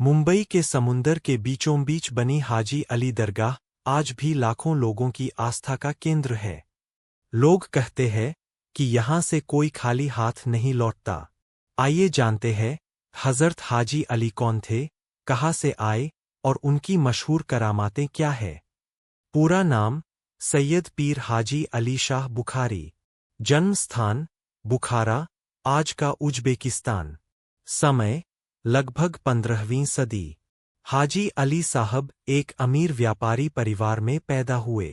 मुंबई के समुंदर के बीचों बीच बनी हाजी अली दरगाह आज भी लाखों लोगों की आस्था का केंद्र है। लोग कहते हैं कि यहाँ से कोई खाली हाथ नहीं लौटता। आइए जानते हैं हज़रत हाजी अली कौन थे, कहाँ से आए और उनकी मशहूर करामातें क्या है। पूरा नाम सैयद पीर हाजी अली शाह बुखारी। जन्म स्थान बुखारा, आज का उज़्बेकिस्तान। समय लगभग 15वीं सदी। हाजी अली साहब एक अमीर व्यापारी परिवार में पैदा हुए।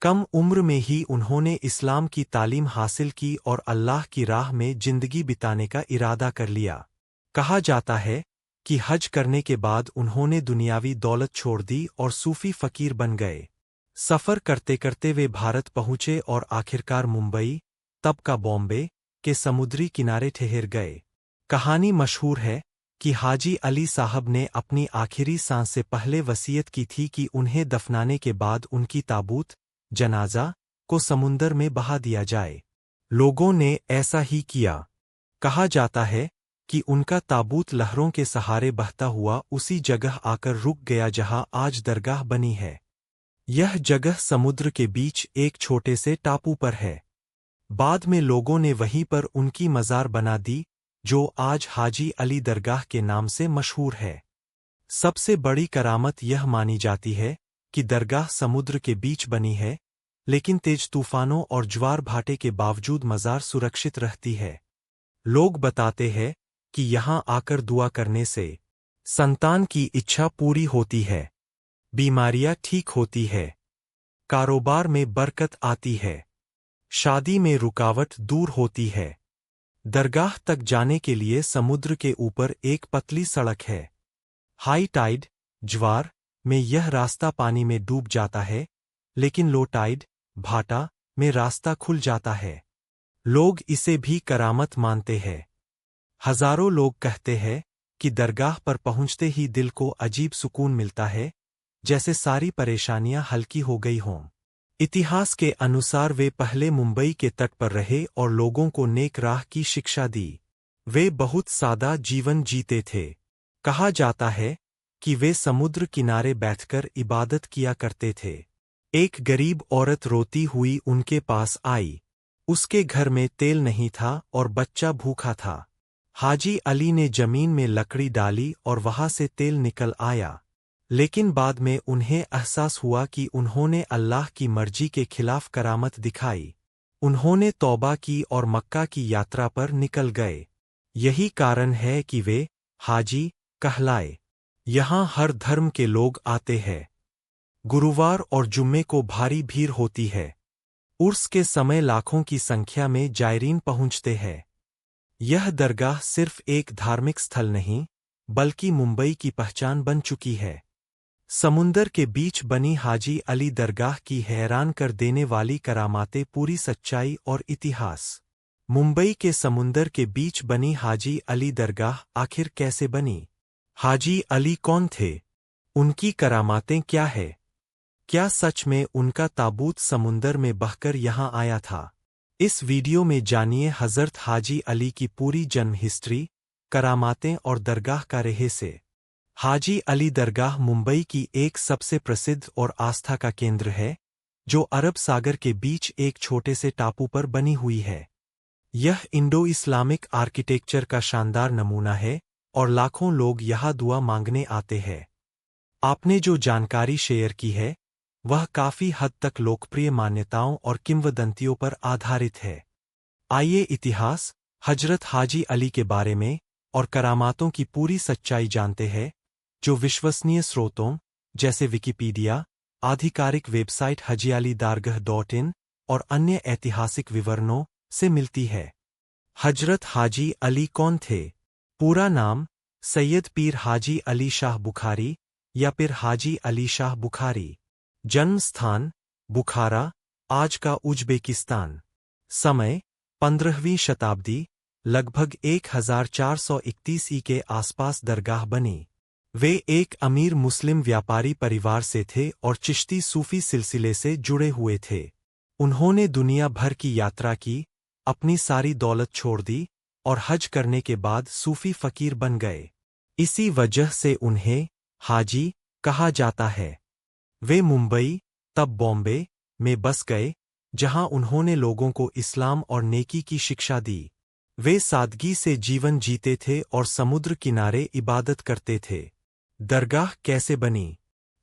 कम उम्र में ही उन्होंने इस्लाम की तालीम हासिल की और अल्लाह की राह में जिंदगी बिताने का इरादा कर लिया। कहा जाता है कि हज करने के बाद उन्होंने दुनियावी दौलत छोड़ दी और सूफी फकीर बन गए। सफ़र करते करते वे भारत पहुँचे और आखिरकार मुंबई, तब का बॉम्बे, के समुद्री किनारे ठहर गए। कहानी मशहूर है कि हाजी अली साहब ने अपनी आखिरी सांस से पहले वसीयत की थी कि उन्हें दफनाने के बाद उनकी ताबूत, जनाजा, को समुंदर में बहा दिया जाए। लोगों ने ऐसा ही किया। कहा जाता है कि उनका ताबूत लहरों के सहारे बहता हुआ उसी जगह आकर रुक गया जहां आज दरगाह बनी है। यह जगह समुद्र के बीच एक छोटे से टापू पर है। बाद में लोगों ने वहीं पर उनकी मज़ार बना दी, जो आज हाजी अली दरगाह के नाम से मशहूर है। सबसे बड़ी करामत यह मानी जाती है कि दरगाह समुद्र के बीच बनी है, लेकिन तेज तूफानों और ज्वार भाटे के बावजूद मज़ार सुरक्षित रहती है। लोग बताते हैं कि यहाँ आकर दुआ करने से संतान की इच्छा पूरी होती है, बीमारियाँ ठीक होती है, कारोबार में बरकत आती है, शादी में रुकावट दूर होती है। दरगाह तक जाने के लिए समुद्र के ऊपर एक पतली सड़क है। हाई टाइड, ज्वार, में यह रास्ता पानी में डूब जाता है, लेकिन लो टाइड, भाटा, में रास्ता खुल जाता है। लोग इसे भी करामत मानते हैं। हजारों लोग कहते हैं कि दरगाह पर पहुंचते ही दिल को अजीब सुकून मिलता है, जैसे सारी परेशानियां हल्की हो गई हों। इतिहास के अनुसार वे पहले मुंबई के तट पर रहे और लोगों को नेक राह की शिक्षा दी। वे बहुत सादा जीवन जीते थे। कहा जाता है कि वे समुद्र किनारे बैठकर इबादत किया करते थे। एक गरीब औरत रोती हुई उनके पास आई। उसके घर में तेल नहीं था और बच्चा भूखा था। हाजी अली ने जमीन में लकड़ी डाली और वहां से तेल निकल आया। लेकिन बाद में उन्हें एहसास हुआ कि उन्होंने अल्लाह की मर्जी के खिलाफ करामत दिखाई। उन्होंने तौबा की और मक्का की यात्रा पर निकल गए। यही कारण है कि वे हाजी कहलाए। यहाँ हर धर्म के लोग आते हैं। गुरुवार और जुम्मे को भारी भीड़ होती है। उर्स के समय लाखों की संख्या में जायरीन पहुँचते हैं। यह दरगाह सिर्फ एक धार्मिक स्थल नहीं, बल्कि मुंबई की पहचान बन चुकी है। समुंदर के बीच बनी हाजी अली दरगाह की हैरान कर देने वाली करामातें पूरी सच्चाई और इतिहास। मुंबई के समुंदर के बीच बनी हाजी अली दरगाह आखिर कैसे बनी? हाजी अली कौन थे? उनकी करामातें क्या है? क्या सच में उनका ताबूत समुंदर में बहकर यहाँ आया था? इस वीडियो में जानिए हज़रत हाजी अली की पूरी जन्म हिस्ट्री, करामातें और दरगाह का रहस्य। हाजी अली दरगाह मुंबई की एक सबसे प्रसिद्ध और आस्था का केंद्र है, जो अरब सागर के बीच एक छोटे से टापू पर बनी हुई है। यह इंडो इस्लामिक आर्किटेक्चर का शानदार नमूना है और लाखों लोग यहाँ दुआ मांगने आते हैं। आपने जो जानकारी शेयर की है, वह काफ़ी हद तक लोकप्रिय मान्यताओं और किंवदंतियों पर आधारित है। आइए इतिहास, हजरत हाजी अली के बारे में और करामातों की पूरी सच्चाई जानते हैं, जो विश्वसनीय स्रोतों जैसे विकिपीडिया, आधिकारिक वेबसाइट hajialidargah.in और अन्य ऐतिहासिक विवरणों से मिलती है। हजरत हाजी अली कौन थे? पूरा नाम सैयद पीर हाजी अली शाह बुखारी या फिर हाजी अली शाह बुखारी। जन्म स्थान बुखारा, आज का उज़्बेकिस्तान। समय 15वीं शताब्दी, लगभग 1431 ई के आसपास दरगाह बनी। वे एक अमीर मुस्लिम व्यापारी परिवार से थे और चिश्ती सूफी सिलसिले से जुड़े हुए थे। उन्होंने दुनिया भर की यात्रा की, अपनी सारी दौलत छोड़ दी और हज करने के बाद सूफी फकीर बन गए। इसी वजह से उन्हें हाजी कहा जाता है। वे मुंबई, तब बॉम्बे, में बस गए, जहां उन्होंने लोगों को इस्लाम और नेकी की शिक्षा दी। वे सादगी से जीवन जीते थे और समुद्र किनारे इबादत करते थे। दरगाह कैसे बनी?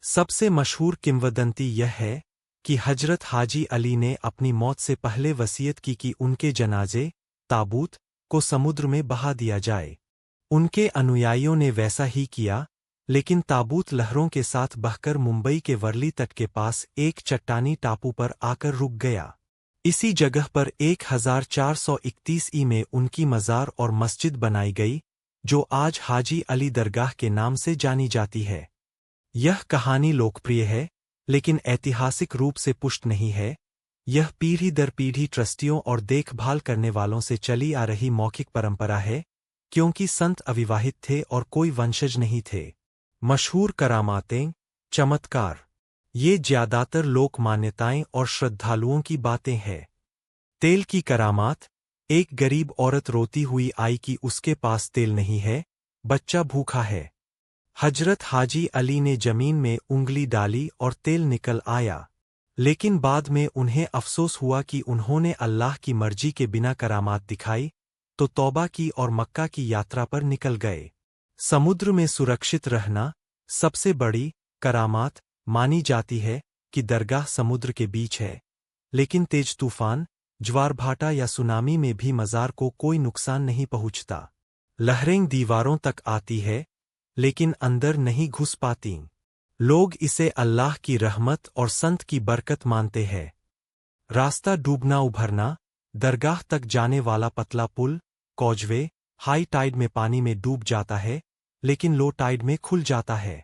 सबसे मशहूर किंवदंती यह है कि हजरत हाजी अली ने अपनी मौत से पहले वसीयत की कि उनके जनाजे, ताबूत, को समुद्र में बहा दिया जाए। उनके अनुयायियों ने वैसा ही किया, लेकिन ताबूत लहरों के साथ बहकर मुंबई के वर्ली तट के पास एक चट्टानी टापू पर आकर रुक गया। इसी जगह पर 1431 ई में उनकी मज़ार और मस्जिद बनाई गई, जो आज हाजी अली दरगाह के नाम से जानी जाती है। यह कहानी लोकप्रिय है, लेकिन ऐतिहासिक रूप से पुष्ट नहीं है। यह पीढ़ी दर पीढ़ी ट्रस्टियों और देखभाल करने वालों से चली आ रही मौखिक परंपरा है, क्योंकि संत अविवाहित थे और कोई वंशज नहीं थे। मशहूर करामातें, चमत्कार। ये ज्यादातर लोक मान्यताएं और श्रद्धालुओं की बातें हैं। तेल की करामात। एक गरीब औरत रोती हुई आई कि उसके पास तेल नहीं है, बच्चा भूखा है। हजरत हाजी अली ने जमीन में उंगली डाली और तेल निकल आया। लेकिन बाद में उन्हें अफसोस हुआ कि उन्होंने अल्लाह की मर्जी के बिना करामात दिखाई, तो तौबा की और मक्का की यात्रा पर निकल गए। समुद्र में सुरक्षित रहना। सबसे बड़ी करामात मानी जाती है कि दरगाह समुद्र के बीच है, लेकिन तेज तूफान, ज्वार भाटा या सुनामी में भी मज़ार को कोई नुकसान नहीं पहुंचता। लहरें दीवारों तक आती है, लेकिन अंदर नहीं घुस पातीं। लोग इसे अल्लाह की रहमत और संत की बरकत मानते हैं। रास्ता डूबना उभरना। दरगाह तक जाने वाला पतला पुल, कॉजवे, हाई टाइड में पानी में डूब जाता है, लेकिन लो टाइड में खुल जाता है।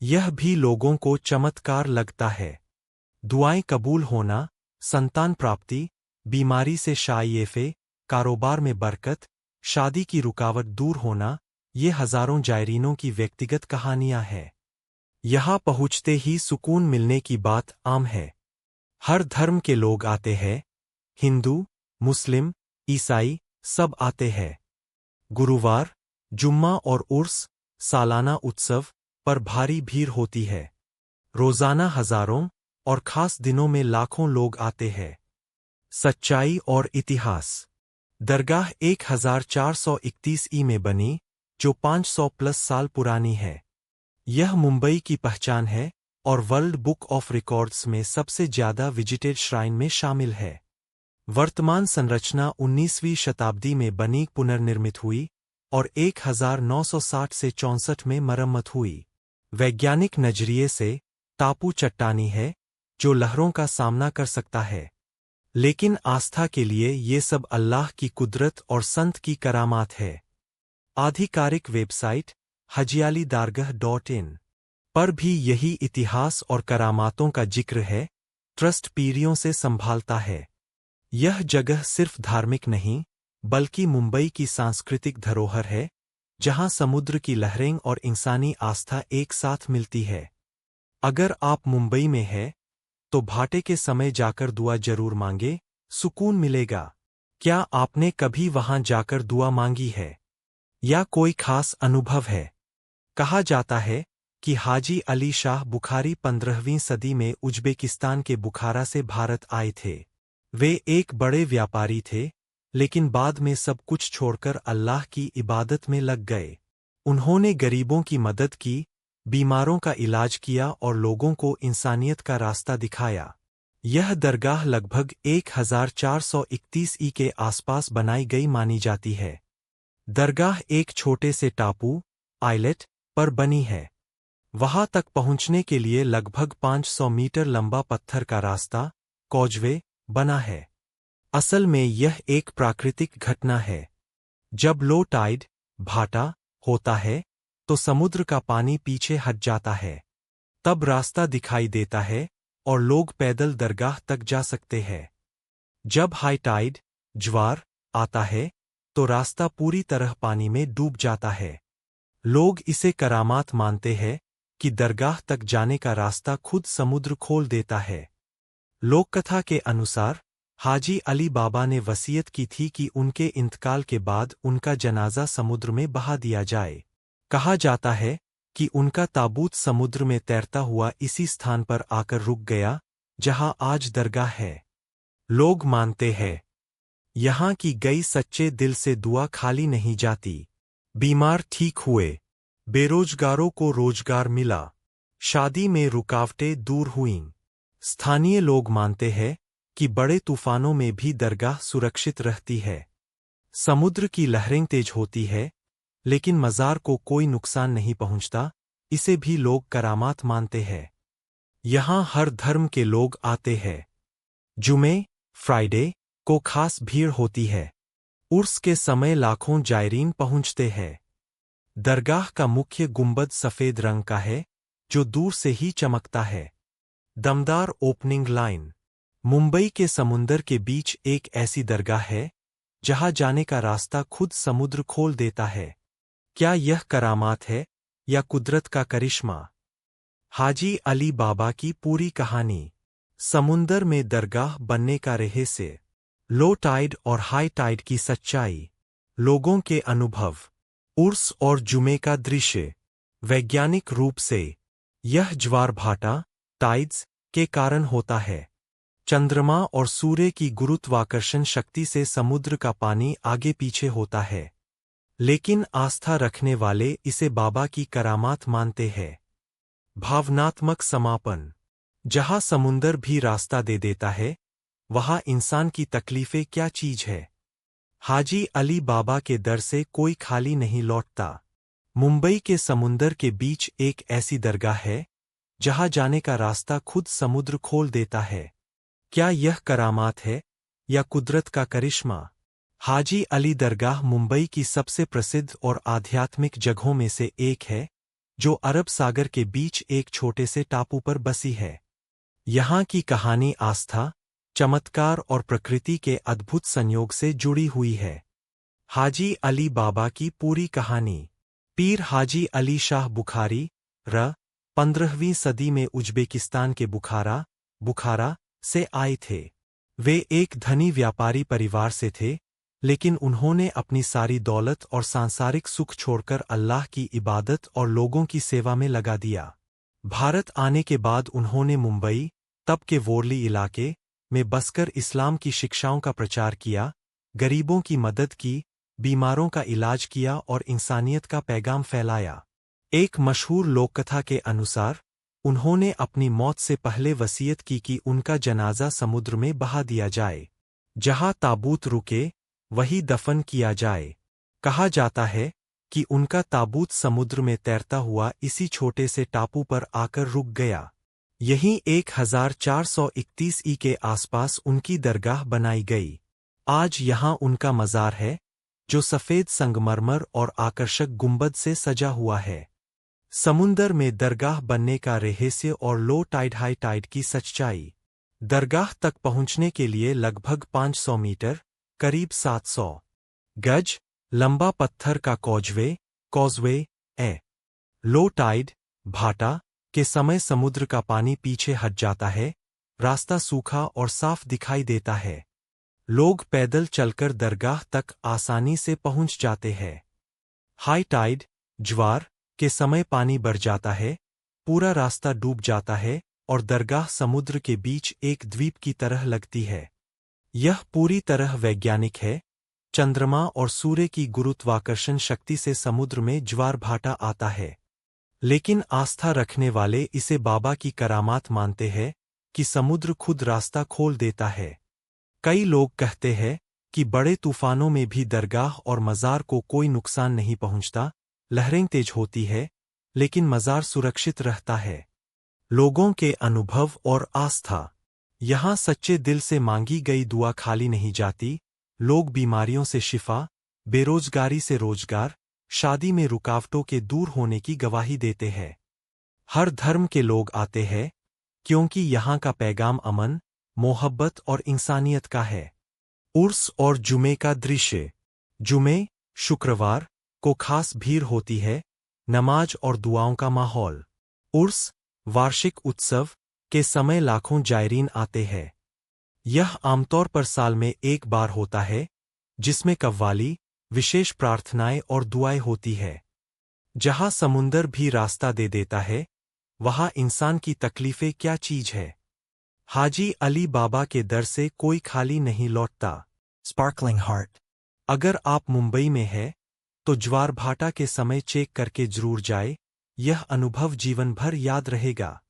यह भी लोगों को चमत्कार लगता है। दुआएं कबूल होना, संतान प्राप्ति, बीमारी से शाइफे, कारोबार में बरकत, शादी की रुकावट दूर होना, ये हजारों जायरीनों की व्यक्तिगत कहानियां हैं। यहां पहुंचते ही सुकून मिलने की बात आम है। हर धर्म के लोग आते हैं, हिंदू, मुस्लिम, ईसाई, सब आते हैं। गुरुवार, जुम्मा और उर्स, सालाना उत्सव, पर भारी भीड़ होती है। रोजाना हजारों और खास दिनों में लाखों लोग आते हैं। सच्चाई और इतिहास। दरगाह 1431 ई में बनी, जो 500 प्लस साल पुरानी है। यह मुंबई की पहचान है और वर्ल्ड बुक ऑफ रिकॉर्ड्स में सबसे ज्यादा विजिटेड श्राइन में शामिल है। वर्तमान संरचना 19वीं शताब्दी में बनी पुनर्निर्मित हुई और 1960 से 64 में मरम्मत हुई। वैज्ञानिक नजरिए से टापू चट्टानी है, जो लहरों का सामना कर सकता है। लेकिन आस्था के लिए ये सब अल्लाह की कुदरत और संत की करामात है। आधिकारिक वेबसाइट hajialidargah.in पर भी यही इतिहास और करामातों का जिक्र है। ट्रस्ट पीढ़ियों से संभालता है। यह जगह सिर्फ धार्मिक नहीं, बल्कि मुंबई की सांस्कृतिक धरोहर है, जहां समुद्र की लहरें और इंसानी आस्था एक साथ मिलती है। अगर आप मुंबई में हैं, तो भाटे के समय जाकर दुआ जरूर मांगे, सुकून मिलेगा। क्या आपने कभी वहां जाकर दुआ मांगी है? या कोई खास अनुभव है? कहा जाता है कि हाजी अली शाह बुखारी 15वीं सदी में उज्बेकिस्तान के बुखारा से भारत आए थे। वे एक बड़े व्यापारी थे, लेकिन बाद में सब कुछ छोड़कर अल्लाह की इबादत में लग गए। उन्होंने गरीबों की मदद की, बीमारों का इलाज किया और लोगों को इंसानियत का रास्ता दिखाया। यह दरगाह लगभग 1431 ई के आसपास बनाई गई मानी जाती है। दरगाह एक छोटे से टापू, आइलेट, पर बनी है। वहां तक पहुंचने के लिए लगभग 500 मीटर लंबा पत्थर का रास्ता, कॉजवे, बना है। असल में यह एक प्राकृतिक घटना है। जब लो टाइड, भाटा, होता है, तो समुद्र का पानी पीछे हट जाता है। तब रास्ता दिखाई देता है और लोग पैदल दरगाह तक जा सकते हैं। जब हाई टाइड, ज्वार, आता है, तो रास्ता पूरी तरह पानी में डूब जाता है। लोग इसे करामात मानते हैं कि दरगाह तक जाने का रास्ता खुद समुद्र खोल देता है। लोककथा के अनुसार, हाजी अली बाबा ने वसीयत की थी कि उनके इंतकाल के बाद उनका जनाजा समुद्र में बहा दिया जाए। कहा जाता है कि उनका ताबूत समुद्र में तैरता हुआ इसी स्थान पर आकर रुक गया जहां आज दरगाह है। लोग मानते हैं यहां की गई सच्चे दिल से दुआ खाली नहीं जाती। बीमार ठीक हुए, बेरोजगारों को रोजगार मिला, शादी में रुकावटें दूर हुईं। स्थानीय लोग मानते हैं कि बड़े तूफानों में भी दरगाह सुरक्षित रहती है। समुद्र की लहरें तेज होती है, लेकिन मज़ार को कोई नुकसान नहीं पहुंचता, इसे भी लोग करामात मानते हैं। यहां हर धर्म के लोग आते हैं। जुमे, फ्राइडे को खास भीड़ होती है। उर्स के समय लाखों जायरीन पहुंचते हैं। दरगाह का मुख्य गुंबद सफेद रंग का है, जो दूर से ही चमकता है। दमदार ओपनिंग लाइन। मुंबई के समुंदर के बीच एक ऐसी दरगाह है जहां जाने का रास्ता खुद समुद्र खोल देता है। क्या यह करामात है या कुदरत का करिश्मा? हाजी अली बाबा की पूरी कहानी। समुंदर में दरगाह बनने का रहस्य, लो टाइड और हाई टाइड की सच्चाई, लोगों के अनुभव, उर्स और जुमे का दृश्य। वैज्ञानिक रूप से यह ज्वार भाटा टाइड्स के कारण होता है। चंद्रमा और सूर्य की गुरुत्वाकर्षण शक्ति से समुद्र का पानी आगे पीछे होता है। लेकिन आस्था रखने वाले इसे बाबा की करामात मानते हैं। भावनात्मक समापन। जहां समुंदर भी रास्ता दे देता है, वहां इंसान की तकलीफें क्या चीज है। हाजी अली बाबा के दर से कोई खाली नहीं लौटता। मुंबई के समुंदर के बीच एक ऐसी दरगाह है जहां जाने का रास्ता खुद समुद्र खोल देता है। क्या यह करामात है या कुदरत का करिश्मा? हाजी अली दरगाह मुंबई की सबसे प्रसिद्ध और आध्यात्मिक जगहों में से एक है, जो अरब सागर के बीच एक छोटे से टापू पर बसी है। यहाँ की कहानी आस्था, चमत्कार और प्रकृति के अद्भुत संयोग से जुड़ी हुई है। हाजी अली बाबा की पूरी कहानी। पीर हाजी अली शाह बुखारी 15वीं सदी में उज्बेकिस्तान के बुखारा से आए थे। वे एक धनी व्यापारी परिवार से थे, लेकिन उन्होंने अपनी सारी दौलत और सांसारिक सुख छोड़कर अल्लाह की इबादत और लोगों की सेवा में लगा दिया। भारत आने के बाद उन्होंने मुंबई, तब के वोरली इलाके में बसकर इस्लाम की शिक्षाओं का प्रचार किया, गरीबों की मदद की, बीमारों का इलाज किया और इंसानियत का पैगाम फैलाया। एक मशहूर लोककथा के अनुसार उन्होंने अपनी मौत से पहले वसीयत की कि उनका जनाजा समुद्र में बहा दिया जाए। जहां ताबूत रुके वही दफन किया जाए। कहा जाता है कि उनका ताबूत समुद्र में तैरता हुआ इसी छोटे से टापू पर आकर रुक गया। यहीं 1431 ई के आसपास उनकी दरगाह बनाई गई। आज यहां उनका मज़ार है, जो सफ़ेद संगमरमर और आकर्षक गुंबद से सजा हुआ है। समुंदर में दरगाह बनने का रहस्य और लो टाइड हाई टाइड की सच्चाई। दरगाह तक पहुंचने के लिए लगभग 500 मीटर, करीब 700 गज लंबा पत्थर का कॉजवे है। लो टाइड भाटा के समय समुद्र का पानी पीछे हट जाता है, रास्ता सूखा और साफ दिखाई देता है। लोग पैदल चलकर दरगाह तक आसानी से पहुंच जाते हैं। हाई टाइड ज्वार के समय पानी बढ़ जाता है, पूरा रास्ता डूब जाता है और दरगाह समुद्र के बीच एक द्वीप की तरह लगती है। यह पूरी तरह वैज्ञानिक है। चंद्रमा और सूर्य की गुरुत्वाकर्षण शक्ति से समुद्र में ज्वार भाटा आता है। लेकिन आस्था रखने वाले इसे बाबा की करामात मानते हैं कि समुद्र खुद रास्ता खोल देता है। कई लोग कहते हैं कि बड़े तूफानों में भी दरगाह और मज़ार को कोई नुकसान नहीं पहुंचता, लहरें तेज होती है, लेकिन मज़ार सुरक्षित रहता है। लोगों के अनुभव और आस्था। यहाँ सच्चे दिल से मांगी गई दुआ खाली नहीं जाती। लोग बीमारियों से शिफा, बेरोजगारी से रोजगार, शादी में रुकावटों के दूर होने की गवाही देते हैं। हर धर्म के लोग आते हैं, क्योंकि यहाँ का पैगाम अमन, मोहब्बत और इंसानियत का है। उर्स और जुमे का दृश्य। जुमे, शुक्रवार को खास भीड़ होती है, नमाज और दुआओं का माहौल। उर्स, वार्षिक उत्सव के समय लाखों जायरीन आते हैं। यह आमतौर पर साल में एक बार होता है, जिसमें कव्वाली, विशेष प्रार्थनाएं और दुआएं होती है। जहां समुंदर भी रास्ता दे देता है, वहां इंसान की तकलीफें क्या चीज है। हाजी अली बाबा के दर से कोई खाली नहीं लौटता। Sparkling Heart. अगर आप मुंबई में हैं, तो ज्वार भाटा के समय चेक करके जरूर जाए, यह अनुभव जीवन भर याद रहेगा।